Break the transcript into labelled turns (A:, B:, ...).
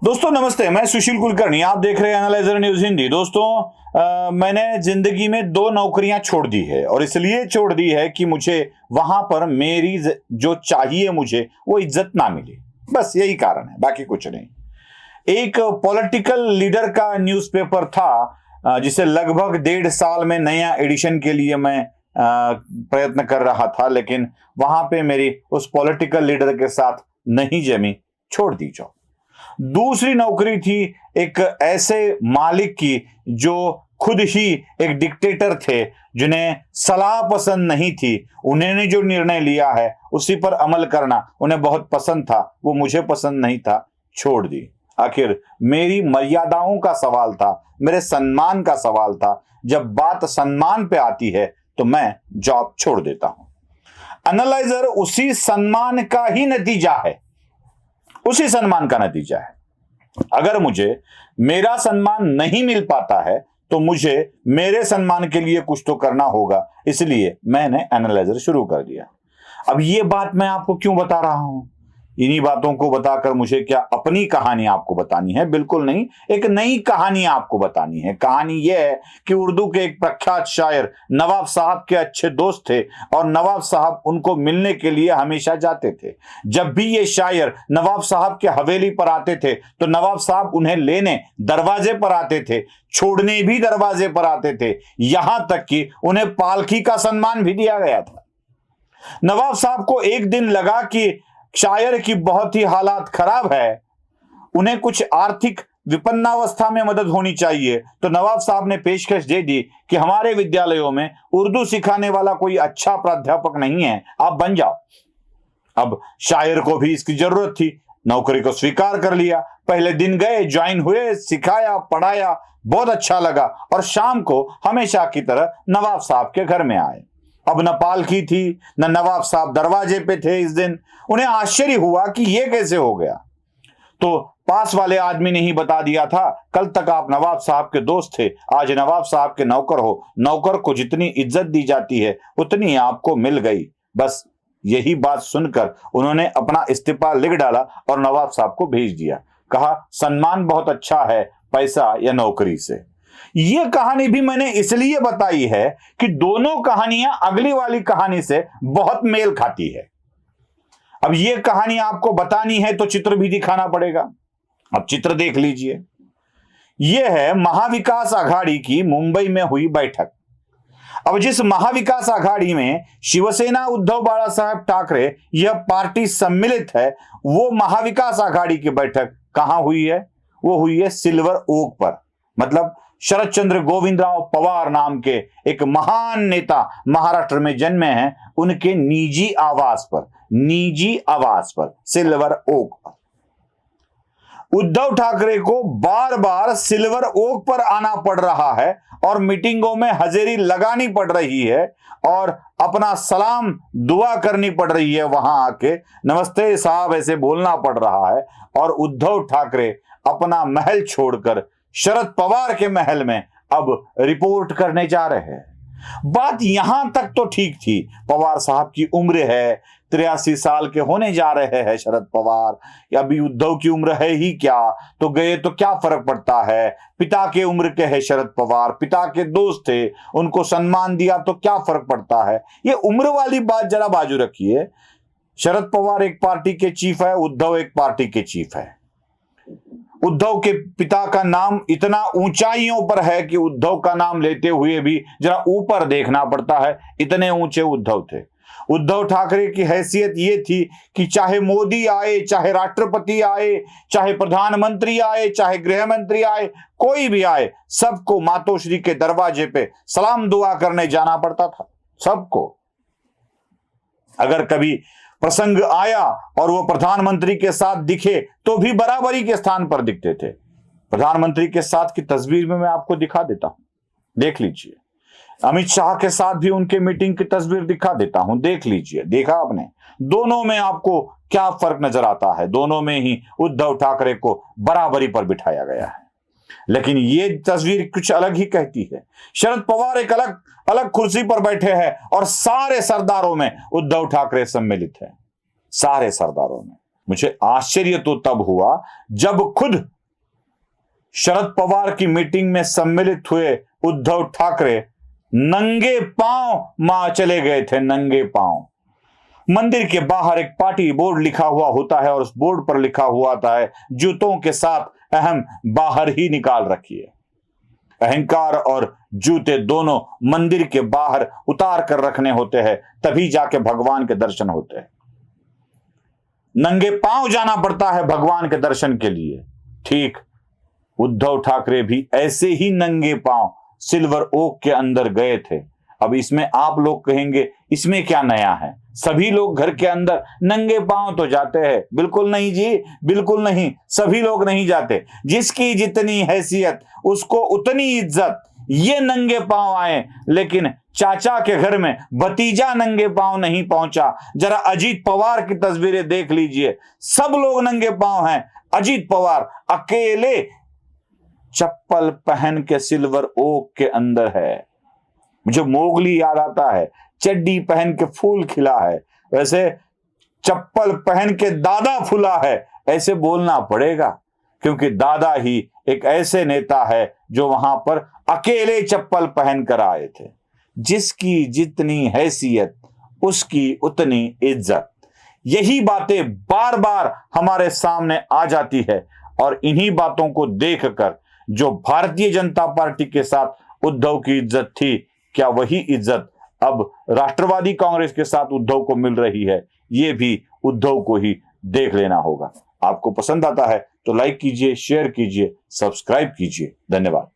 A: दोस्तों नमस्ते, मैं सुशील कुलकर्णी। आप देख रहे हैं एनालाइजर न्यूज हिंदी। दोस्तों मैंने जिंदगी में 2 नौकरियां छोड़ दी है और इसलिए छोड़ दी है कि मुझे वहां पर मेरी जो चाहिए मुझे वो इज्जत ना मिले। बस यही कारण है, बाकी कुछ नहीं। एक पॉलिटिकल लीडर का न्यूज़पेपर था जिसे लगभग 1.5 साल में नया एडिशन के लिए मैं प्रयत्न कर रहा था, लेकिन वहां पे मेरी उस पॉलिटिकल लीडर के साथ नहीं जमी, छोड़ दी जॉब। दूसरी नौकरी थी एक ऐसे मालिक की जो खुद ही एक डिक्टेटर थे, जिन्हें सलाह पसंद नहीं थी। उन्होंने जो निर्णय लिया है उसी पर अमल करना उन्हें बहुत पसंद था, वो मुझे पसंद नहीं था, छोड़ दी। आखिर मेरी मर्यादाओं का सवाल था, मेरे सम्मान का सवाल था। जब बात सम्मान पे आती है तो मैं जॉब छोड़ देता हूं। एनालाइजर उसी सम्मान का ही नतीजा है, उसी सम्मान का नतीजा है। अगर मुझे मेरा सम्मान नहीं मिल पाता है तो मुझे मेरे सम्मान के लिए कुछ तो करना होगा, इसलिए मैंने एनालाइजर शुरू कर दिया। अब ये बात मैं आपको क्यों बता रहा हूं? इन्हीं बातों को बताकर मुझे क्या अपनी कहानी आपको बतानी है? बिल्कुल नहीं, एक नई कहानी आपको बतानी है। कहानी यह है कि उर्दू के एक प्रख्यात शायर नवाब साहब के अच्छे दोस्त थे और नवाब साहब उनको मिलने के लिए हमेशा जाते थे। जब भी ये शायर नवाब साहब के हवेली पर आते थे तो नवाब साहब उन्हें लेने दरवाजे पर आते थे, छोड़ने भी दरवाजे पर आते थे, यहां तक कि उन्हें पालकी का सम्मान भी दिया गया था। नवाब साहब को एक दिन लगा कि शायर की बहुत ही हालात खराब है, उन्हें कुछ आर्थिक विपन्नावस्था में मदद होनी चाहिए, तो नवाब साहब ने पेशकश दे दी कि हमारे विद्यालयों में उर्दू सिखाने वाला कोई अच्छा प्राध्यापक नहीं है, आप बन जाओ। अब शायर को भी इसकी जरूरत थी, नौकरी को स्वीकार कर लिया। पहले दिन गए, ज्वाइन हुए, सिखाया, पढ़ाया, बहुत अच्छा लगा और शाम को हमेशा की तरह नवाब साहब के घर में आए। अब न पालकी थी, न नवाब साहब दरवाजे पे थे। इस दिन उन्हें आश्चर्य हुआ कि यह कैसे हो गया। तो पास वाले आदमी ने ही बता दिया था, कल तक आप नवाब साहब के दोस्त थे, आज नवाब साहब के नौकर हो। नौकर को जितनी इज्जत दी जाती है उतनी आपको मिल गई। बस यही बात सुनकर उन्होंने अपना इस्तीफा लिख डाला और नवाब साहब को भेज दिया। कहा, सम्मान बहुत अच्छा है, पैसा या नौकरी से। यह कहानी भी मैंने इसलिए बताई है कि दोनों कहानियां अगली वाली कहानी से बहुत मेल खाती है। अब यह कहानी आपको बतानी है तो चित्र भी दिखाना पड़ेगा। अब चित्र देख लीजिए। यह है महाविकास आघाड़ी की मुंबई में हुई बैठक। अब जिस महाविकास आघाड़ी में शिवसेना उद्धव बाला साहब ठाकरे यह पार्टी सम्मिलित है, वो महाविकास आघाड़ी की बैठक कहां हुई है? वो हुई है सिल्वर ओक पर। मतलब शरद चंद्र गोविंदराव पवार नाम के एक महान नेता महाराष्ट्र में जन्मे हैं, उनके निजी आवास पर सिल्वर ओक पर। उद्धव ठाकरे को बार बार सिल्वर ओक पर आना पड़ रहा है और मीटिंगों में हाजिरी लगानी पड़ रही है और अपना सलाम दुआ करनी पड़ रही है। वहां आके नमस्ते साहब ऐसे बोलना पड़ रहा है और उद्धव ठाकरे अपना महल छोड़कर शरद पवार के महल में अब रिपोर्ट करने जा रहे हैं। बात यहां तक तो ठीक थी। पवार साहब की उम्र है, 83 साल के होने जा रहे हैं शरद पवार। अभी उद्धव की उम्र है ही क्या, तो गए तो क्या फर्क पड़ता है। पिता के उम्र के हैं शरद पवार, पिता के दोस्त थे, उनको सम्मान दिया तो क्या फर्क पड़ता है। ये उम्र वाली बात जरा बाजू रखिए। शरद पवार एक पार्टी के चीफ है, उद्धव एक पार्टी के चीफ है। उद्धव के पिता का नाम इतना ऊंचाइयों पर है कि उद्धव का नाम लेते हुए भी जरा ऊपर देखना पड़ता है, इतने ऊंचे उद्धव थे। उद्धव ठाकरे की हैसियत ये थी कि चाहे मोदी आए, चाहे राष्ट्रपति आए, चाहे प्रधानमंत्री आए, चाहे गृह मंत्री आए, कोई भी आए, सबको मातोश्री के दरवाजे पे सलाम दुआ करने जाना पड़ता था। सबको। अगर कभी प्रसंग आया और वो प्रधानमंत्री के साथ दिखे तो भी बराबरी के स्थान पर दिखते थे। प्रधानमंत्री के साथ की तस्वीर में मैं आपको दिखा देता हूं, देख लीजिए। अमित शाह के साथ भी उनके मीटिंग की तस्वीर दिखा देता हूं, देख लीजिए। देखा आपने? दोनों में आपको क्या फर्क नजर आता है? दोनों में ही उद्धव ठाकरे को बराबरी पर बिठाया गया है। लेकिन ये तस्वीर कुछ अलग ही कहती है। शरद पवार एक अलग कुर्सी पर बैठे हैं और सारे सरदारों में उद्धव ठाकरे सम्मिलित है। सारे सरदारों में। मुझे आश्चर्य तो तब हुआ जब खुद शरद पवार की मीटिंग में सम्मिलित हुए उद्धव ठाकरे नंगे पांव चले गए थे, नंगे पांव। मंदिर के बाहर एक पार्टी बोर्ड लिखा हुआ होता है और उस बोर्ड पर लिखा हुआ आता है, जूतों के साथ अहम बाहर ही निकाल रखिए। अहंकार और जूते दोनों मंदिर के बाहर उतार कर रखने होते हैं, तभी जाके भगवान के दर्शन होते हैं। नंगे पांव जाना पड़ता है भगवान के दर्शन के लिए। ठीक उद्धव ठाकरे भी ऐसे ही नंगे पांव सिल्वर ओक के अंदर गए थे। अब इसमें आप लोग कहेंगे इसमें क्या नया है, सभी लोग घर के अंदर नंगे पांव तो जाते हैं। बिल्कुल नहीं जी, बिल्कुल नहीं, सभी लोग नहीं जाते। जिसकी जितनी हैसियत उसको उतनी इज्जत। ये नंगे पांव आए, लेकिन चाचा के घर में भतीजा नंगे पांव नहीं पहुंचा। जरा अजीत पवार की तस्वीरें देख लीजिए, सब लोग नंगे पांव हैं, अजीत पवार अकेले चप्पल पहन के सिल्वर ओक के अंदर है। मुझे मोगली याद आता है, चड्डी पहन के फूल खिला है, वैसे चप्पल पहन के दादा फूला है, ऐसे बोलना पड़ेगा, क्योंकि दादा ही एक ऐसे नेता है जो वहां पर अकेले चप्पल पहन कर आए थे। जिसकी जितनी हैसियत उसकी उतनी इज्जत। यही बातें बार बार हमारे सामने आ जाती है और इन्हीं बातों को देखकर जो भारतीय जनता पार्टी के साथ उद्धव की इज्जत थी, क्या वही इज्जत अब राष्ट्रवादी कांग्रेस के साथ उद्धव को मिल रही है? ये भी उद्धव को ही देख लेना होगा। आपको पसंद आता है तो लाइक कीजिए, शेयर कीजिए, सब्सक्राइब कीजिए। धन्यवाद।